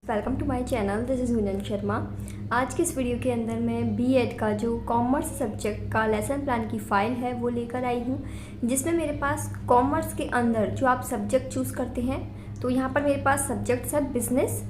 Welcome to my channel. This is Gunjan Sharma. आज के इस वीडियो के अंदर मैं बीएड का जो कॉमर्स सब्जेक्ट का लेसन प्लान की फ़ाइल है वो लेकर आई हूँ, जिसमें मेरे पास कॉमर्स के अंदर जो आप सब्जेक्ट चूज़ करते हैं, तो यहाँ पर मेरे पास सब्जेक्ट्स है बिजनेस।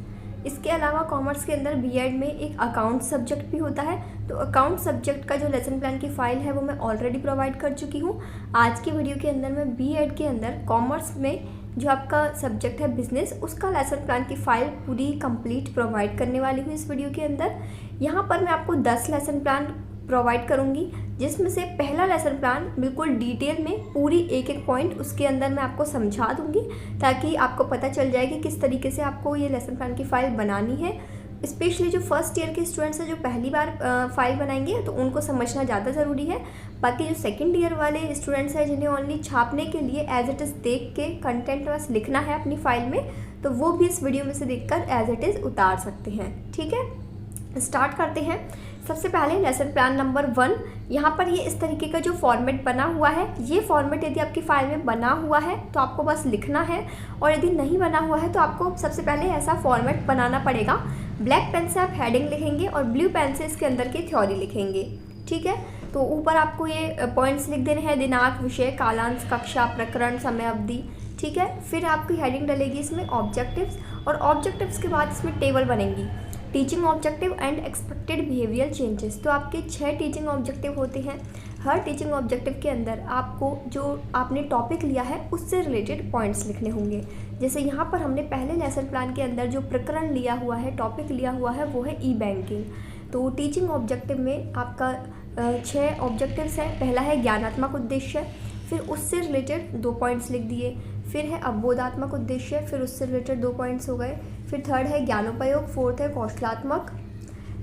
इसके अलावा कॉमर्स के अंदर बीएड में एक अकाउंट सब्जेक्ट भी होता है, तो अकाउंट सब्जेक्ट का जो लेसन प्लान की फ़ाइल है वो मैं ऑलरेडी प्रोवाइड कर चुकी हूँ। आज की वीडियो के अंदर मैं बीएड के अंदर कॉमर्स में जो आपका सब्जेक्ट है बिजनेस, उसका लेसन प्लान की फ़ाइल पूरी कंप्लीट प्रोवाइड करने वाली हूँ इस वीडियो के अंदर। यहाँ पर मैं आपको 10 लेसन प्लान प्रोवाइड करूँगी, जिसमें से पहला लेसन प्लान बिल्कुल डिटेल में पूरी एक एक पॉइंट उसके अंदर मैं आपको समझा दूँगी, ताकि आपको पता चल जाए कि किस तरीके से आपको ये लेसन प्लान की फ़ाइल बनानी है। स्पेशली जो फर्स्ट ईयर के स्टूडेंट्स हैं, जो पहली बार फाइल बनाएंगे, तो उनको समझना ज़्यादा ज़रूरी है। बाकी जो सेकंड ईयर वाले स्टूडेंट्स हैं, जिन्हें ओनली छापने के लिए एज इट इज़ देख के कंटेंट बस लिखना है अपनी फ़ाइल में, तो वो भी इस वीडियो में से देखकर एज इट इज़ उतार सकते हैं। ठीक है, स्टार्ट करते हैं। सबसे पहले लेसन प्लान नंबर 1। यहाँ पर ये इस तरीके का जो फॉर्मेट बना हुआ है, ये फॉर्मेट यदि आपकी फ़ाइल में बना हुआ है तो आपको बस लिखना है, और यदि नहीं बना हुआ है तो आपको सबसे पहले ऐसा फॉर्मेट बनाना पड़ेगा। ब्लैक पेन से आप हेडिंग लिखेंगे और ब्लू पेन से इसके अंदर की थ्योरी लिखेंगे। ठीक है, तो ऊपर आपको ये पॉइंट्स लिख देने हैं: दिनांक, विषय, कालांश, कक्षा, प्रकरण, समय अवधि। ठीक है, फिर आपकी हेडिंग डलेगी इसमें ऑब्जेक्टिव्स, और ऑब्जेक्टिव्स के बाद इसमें टेबल बनेंगी: teaching objective and expected behaviour changes. तो आपके 6 टीचिंग ऑब्जेक्टिव होते हैं। हर टीचिंग ऑब्जेक्टिव के अंदर आपको जो आपने टॉपिक लिया है उससे रिलेटेड पॉइंट्स लिखने होंगे। जैसे यहाँ पर हमने पहले लेसन प्लान के अंदर जो प्रकरण लिया हुआ है, टॉपिक लिया हुआ है, वो है ई बैंकिंग। तो टीचिंग ऑब्जेक्टिव में आपका 6 ऑब्जेक्टिव्स हैं। पहला है ज्ञानात्मक उद्देश्य, फिर उससे रिलेटेड 2 पॉइंट्स लिख दिए। फिर है अवबोधात्मक उद्देश्य, फिर उससे रिलेटेड 2 पॉइंट्स हो गए। फिर थर्ड है ज्ञानोपयोग, फोर्थ है कौशलात्मक।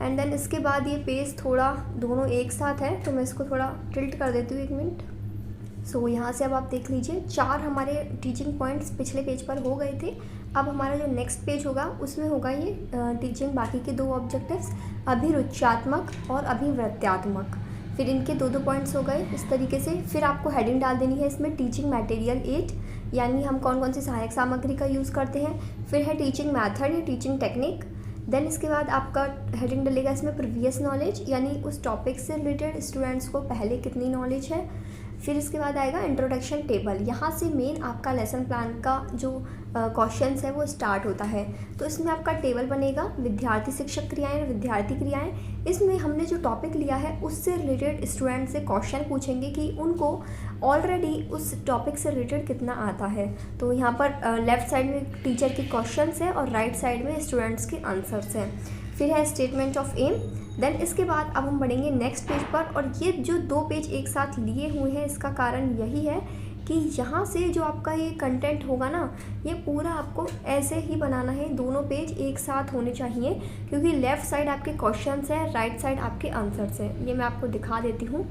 एंड देन इसके बाद ये पेज थोड़ा दोनों एक साथ है, तो मैं इसको थोड़ा टिल्ट कर देती हूँ 1 मिनट। सो यहाँ से अब आप देख लीजिए 4 हमारे टीचिंग पॉइंट्स पिछले पेज पर हो गए थे। अब हमारा जो नेक्स्ट पेज होगा उसमें होगा ये टीचिंग बाकी के 2 ऑब्जेक्टिव्स, अभिरुच्यात्मक और अभिवृत्त्यात्मक। फिर इनके 2 पॉइंट्स हो गए इस तरीके से। फिर आपको हेडिंग डाल देनी है इसमें टीचिंग मटेरियल 8, यानी हम कौन कौन सी सहायक सामग्री का यूज़ करते हैं। फिर है टीचिंग मैथड या टीचिंग टेक्निक। देन इसके बाद आपका हेडिंग डलेगा इसमें प्रीवियस नॉलेज, यानी उस टॉपिक से रिलेटेड स्टूडेंट्स को पहले कितनी नॉलेज है। फिर इसके बाद आएगा इंट्रोडक्शन टेबल। यहाँ से मेन आपका लेसन प्लान का जो क्वेश्चंस है वो स्टार्ट होता है। तो इसमें आपका टेबल बनेगा विद्यार्थी शिक्षक क्रियाएं और विद्यार्थी क्रियाएं। इसमें हमने जो टॉपिक लिया है उससे रिलेटेड स्टूडेंट से क्वेश्चन पूछेंगे कि उनको ऑलरेडी उस टॉपिक से रिलेटेड कितना आता है। तो यहाँ पर लेफ़्ट साइड में टीचर के क्वेश्चंस हैं और राइट साइड में स्टूडेंट्स के आंसर्स हैं। फिर है स्टेटमेंट ऑफ एम। देन इसके बाद अब हम बढ़ेंगे नेक्स्ट पेज पर, और ये जो 2 पेज एक साथ लिए हुए हैं, इसका कारण यही है कि यहाँ से जो आपका ये कंटेंट होगा ना, ये पूरा आपको ऐसे ही बनाना है। दोनों पेज एक साथ होने चाहिए, क्योंकि लेफ़्ट साइड आपके क्वेश्चंस हैं, राइट साइड आपके आंसर्स हैं। ये मैं आपको दिखा देती हूँ।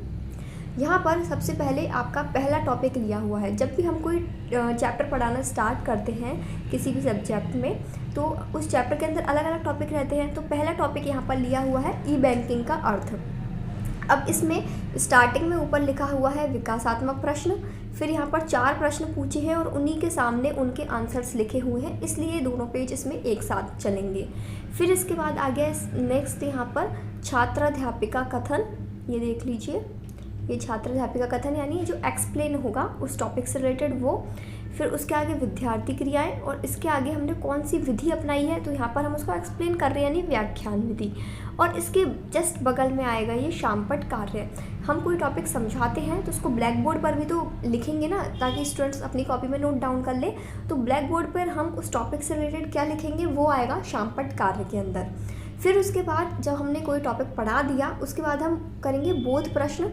यहाँ पर सबसे पहले आपका पहला टॉपिक लिया हुआ है। जब भी हम कोई चैप्टर पढ़ाना स्टार्ट करते हैं किसी भी सब्जेक्ट में, तो उस चैप्टर के अंदर अलग अलग टॉपिक रहते हैं। तो पहला टॉपिक यहाँ पर लिया हुआ है ई बैंकिंग का अर्थ। अब इसमें स्टार्टिंग में ऊपर लिखा हुआ है विकासात्मक प्रश्न। फिर यहाँ पर 4 प्रश्न पूछे हैं और उन्हीं के सामने उनके आंसर्स लिखे हुए हैं, इसलिए दोनों पेज इसमें एक साथ चलेंगे। फिर इसके बाद आ गया नेक्स्ट यहाँ पर छात्राध्यापिका कथन। ये देख लीजिए, ये छात्राध्यापिका कथन यानी जो एक्सप्लेन होगा उस टॉपिक से रिलेटेड वो। फिर उसके आगे विद्यार्थी क्रियाएं, और इसके आगे हमने कौन सी विधि अपनाई है, तो यहाँ पर हम उसको एक्सप्लेन कर रहे हैं, यानी व्याख्यान विधि। और इसके जस्ट बगल में आएगा ये शामपट कार्य। हम कोई टॉपिक समझाते हैं तो उसको ब्लैक बोर्ड पर भी तो लिखेंगे ना, ताकि स्टूडेंट्स अपनी कॉपी में नोट डाउन कर ले। तो ब्लैक बोर्ड पर हम उस टॉपिक से रिलेटेड क्या लिखेंगे, वो आएगा शामपट कार्य के अंदर। फिर उसके बाद जब हमने कोई टॉपिक पढ़ा दिया, उसके बाद हम करेंगे बोध प्रश्न।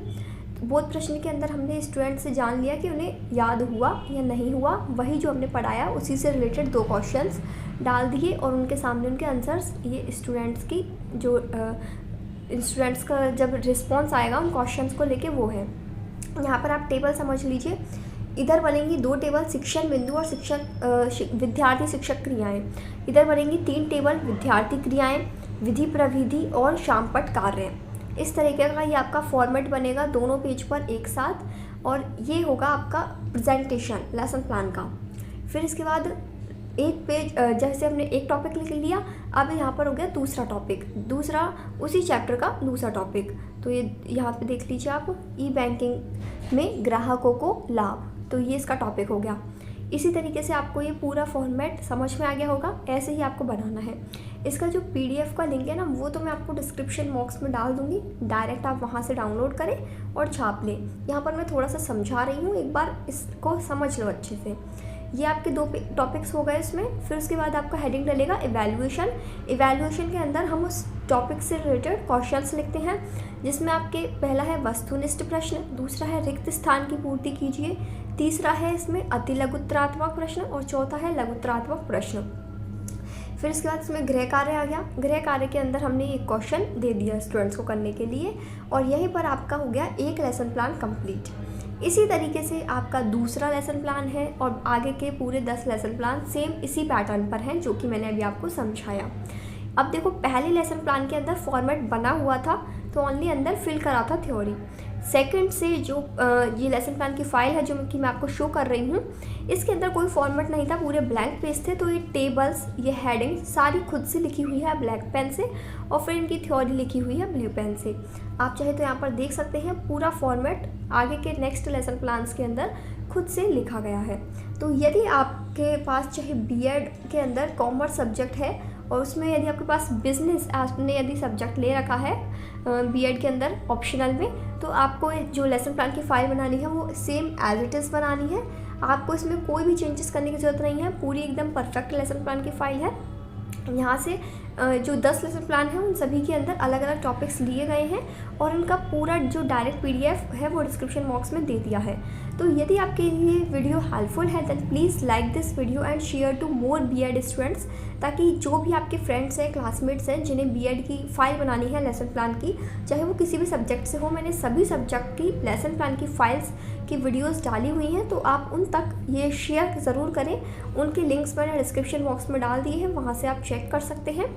बोध प्रश्न के अंदर हमने स्टूडेंट से जान लिया कि उन्हें याद हुआ या नहीं हुआ, वही जो हमने पढ़ाया उसी से रिलेटेड 2 क्वेश्चंस डाल दिए और उनके सामने उनके आंसर्स। ये स्टूडेंट्स की जो स्टूडेंट्स का जब रिस्पॉन्स आएगा उन क्वेश्चंस को लेके वो है। यहाँ पर आप टेबल समझ लीजिए। इधर बनेंगी 2 टेबल, शिक्षण बिंदु और विद्यार्थी शिक्षक क्रियाएँ। इधर बनेंगी 3 टेबल, विद्यार्थी क्रियाएँ, विधि प्रविधि और शामपट कार्य। इस तरीके का ये आपका फॉर्मेट बनेगा दोनों पेज पर एक साथ, और ये होगा आपका प्रेजेंटेशन लेसन प्लान का। फिर इसके बाद एक पेज जैसे हमने एक टॉपिक लिख लिया, अब यहाँ पर हो गया दूसरा टॉपिक, दूसरा उसी चैप्टर का दूसरा टॉपिक। तो ये यहाँ पे देख लीजिए आप, ई बैंकिंग में ग्राहकों को लाभ, तो ये इसका टॉपिक हो गया। इसी तरीके से आपको ये पूरा फॉर्मेट समझ में आ गया होगा, ऐसे ही आपको बनाना है। इसका जो PDF का लिंक है ना, वो तो मैं आपको डिस्क्रिप्शन बॉक्स में डाल दूँगी, डायरेक्ट आप वहाँ से डाउनलोड करें और छाप लें। यहाँ पर मैं थोड़ा सा समझा रही हूँ, एक बार इसको समझ लो अच्छे से। ये आपके 2 टॉपिक्स हो गए इसमें। फिर उसके बाद आपका हेडिंग डलेगा इवैल्यूएशन। इवैल्यूएशन के अंदर हम उस टॉपिक से रिलेटेड क्वेश्चंस लिखते हैं, जिसमें आपके पहला है वस्तुनिष्ठ प्रश्न, दूसरा है रिक्त स्थान की पूर्ति कीजिए, तीसरा है इसमें अति लघुत्तरात्मक प्रश्न और चौथा है लघुत्तरात्मक प्रश्न। फिर इसके बाद इसमें गृह कार्य आ गया। गृह कार्य के अंदर हमने एक क्वेश्चन दे दिया स्टूडेंट्स को करने के लिए, और यहीं पर आपका हो गया एक लेसन प्लान कंप्लीट। इसी तरीके से आपका दूसरा लेसन प्लान है और आगे के पूरे 10 लेसन प्लान सेम इसी पैटर्न पर हैं, जो कि मैंने अभी आपको समझाया। अब देखो, पहले लेसन प्लान के अंदर फॉर्मेट बना हुआ था, तो ओनली अंदर फिल करा था थ्योरी। सेकंड से जो ये लेसन प्लान की फ़ाइल है जो कि मैं आपको शो कर रही हूँ, इसके अंदर कोई फॉर्मेट नहीं था, पूरे ब्लैंक पेज थे। तो ये टेबल्स, ये हेडिंग सारी खुद से लिखी हुई है ब्लैक पेन से, और फिर इनकी थ्योरी लिखी हुई है ब्लू पेन से। आप चाहे तो यहाँ पर देख सकते हैं पूरा फॉर्मेट आगे के नेक्स्ट लेसन प्लान्स के अंदर खुद से लिखा गया है। तो यदि आपके पास चाहे B.Ed के अंदर कॉमर्स सब्जेक्ट है और उसमें यदि आपके पास बिजनेस आपने यदि सब्जेक्ट ले रखा है B.Ed के अंदर ऑप्शनल में, तो आपको जो लेसन प्लान की फ़ाइल बनानी है वो सेम एज इट इज़ बनानी है। आपको इसमें कोई भी चेंजेस करने की ज़रूरत नहीं है, पूरी एकदम परफेक्ट लेसन प्लान की फ़ाइल है। यहाँ से जो 10 लेसन प्लान है उन सभी के अंदर अलग अलग टॉपिक्स लिए गए हैं, और उनका पूरा जो डायरेक्ट PDF है वो डिस्क्रिप्शन बॉक्स में दे दिया है। तो यदि आपके लिए वीडियो हेल्पफुल है then please like this video and share to more B.Ed students, ताकि जो भी आपके फ्रेंड्स हैं, क्लासमेट्स हैं, जिन्हें B.Ed की फ़ाइल बनानी है लेसन प्लान की, चाहे वो किसी भी सब्जेक्ट से हो, मैंने सभी सब्जेक्ट की लेसन प्लान की फ़ाइल्स की वीडियोस डाली हुई हैं, तो आप उन तक ये शेयर ज़रूर करें। उनके लिंक्स मैंने डिस्क्रिप्शन बॉक्स में डाल दिए हैं, वहाँ से आप चेक कर सकते हैं।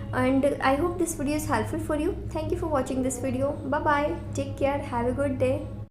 And I hope this video is helpful for you. Thank you for watching this video. Bye bye. Take care. Have a good day.